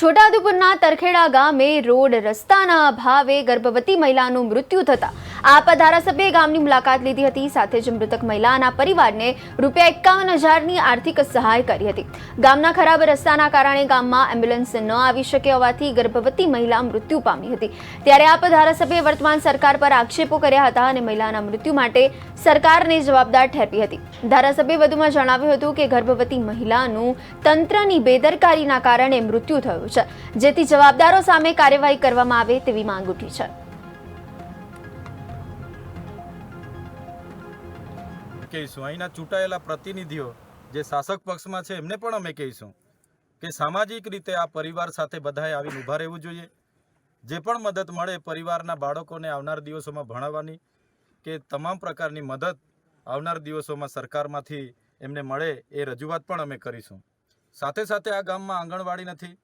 છોટાઉદેપુરના તરખેડા ગામે રોડ રસ્તાના અભાવે ગર્ભવતી મહિલાનું મૃત્યુ થતા આપ ધારાસભ્યએ ગામની મુલાકાત લીધી હતી। સાથે જ મૃતક મહિલાના પરિવારને ₹51,000ની આર્થિક સહાય કરી હતી। ગામના ખરાબ રસ્તાના કારણે ગામમાં એમ્બ્યુલન્સ ન આવી શકે હોવાથી ગર્ભવતી મહિલા મૃત્યુ પામી હતી। ત્યારે આપ ધારાસભ્યએ વર્તમાન સરકાર પર આક્ષેપો કર્યા હતા અને મહિલાના મૃત્યુ માટે સરકારને જવાબદાર ઠેરવી હતી। ધારાસભ્યએ વધુમાં જણાવ્યું હતું કે ગર્ભવતી મહિલાનું તંત્રની બેદરકારીના કારણે મૃત્યુ થયું છે, જેથી જવાબદારો સામે કાર્યવાહી કરવામાં આવે તેવી માંગ ઉઠી છે। કહીશું અહીંના ચૂંટાયેલા પ્રતિનિધિઓ જે શાસક પક્ષમાં છે એમને પણ અમે કહીશું કે સામાજિક રીતે આ પરિવાર સાથે બધાએ આવીને ઊભા રહેવું જોઈએ। જે પણ મદદ મળે પરિવારના બાળકોને આવનાર દિવસોમાં ભણાવવાની કે તમામ પ્રકારની મદદ આવનાર દિવસોમાં સરકારમાંથી એમને મળે એ રજૂઆત પણ અમે કરીશું। સાથે સાથે આ ગામમાં આંગણવાડી નથી,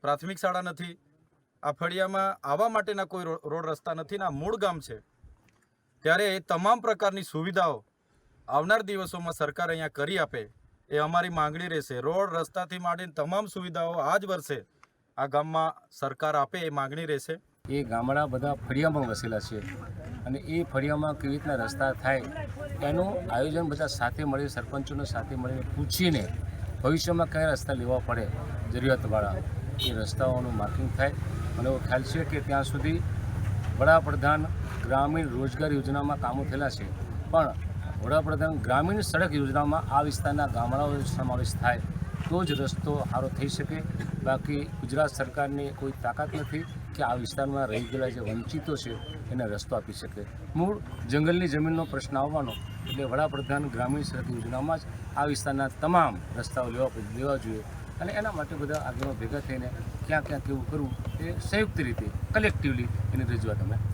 પ્રાથમિક શાળા નથી, આ ફળિયામાં આવવા માટેના કોઈ રોડ રસ્તા નથી ને આ મૂળ ગામ છે, ત્યારે એ તમામ પ્રકારની સુવિધાઓ આવનાર દિવસોમાં સરકાર અહીંયા કરી આપે એ અમારી માંગણી રહેશે। રોડ રસ્તાથી માંડીને તમામ સુવિધાઓ આ જ વર્ષે આ ગામમાં સરકાર આપે એ માંગણી રહેશે। એ ગામડા બધા ફળિયામાં વસેલા છે અને એ ફળિયામાં કેવી રીતના રસ્તા થાય એનું આયોજન બધા સાથે મળી સરપંચોને સાથે મળીને પૂછીને ભવિષ્યમાં કયા રસ્તા લેવા પડે જરૂરિયાતવાળા એ રસ્તાઓનું માર્કિંગ થાય। મને એવો ખ્યાલ છે કે ત્યાં સુધી વડાપ્રધાન ગ્રામીણ રોજગાર યોજનામાં કામો થયેલા છે, પણ વડાપ્રધાન ગ્રામીણ સડક યોજનામાં આ વિસ્તારના ગામડાઓનો સમાવેશ થાય તો જ રસ્તો સારો થઈ શકે। બાકી ગુજરાત સરકારની કોઈ તાકાત નથી કે આ વિસ્તારમાં રહી ગયેલા જે વંચિતો છે એને રસ્તો આપી શકે। મૂળ જંગલની જમીનનો પ્રશ્ન આવવાનો એટલે વડાપ્રધાન ગ્રામીણ સડક યોજનામાં જ આ વિસ્તારના તમામ રસ્તાઓ લેવા જોઈએ અને એના માટે બધા આગેવાનો ભેગા થઈને ક્યાં ક્યાં કેવું કરવું એ સંયુક્ત રીતે કલેક્ટિવલી એની રજૂઆત અમે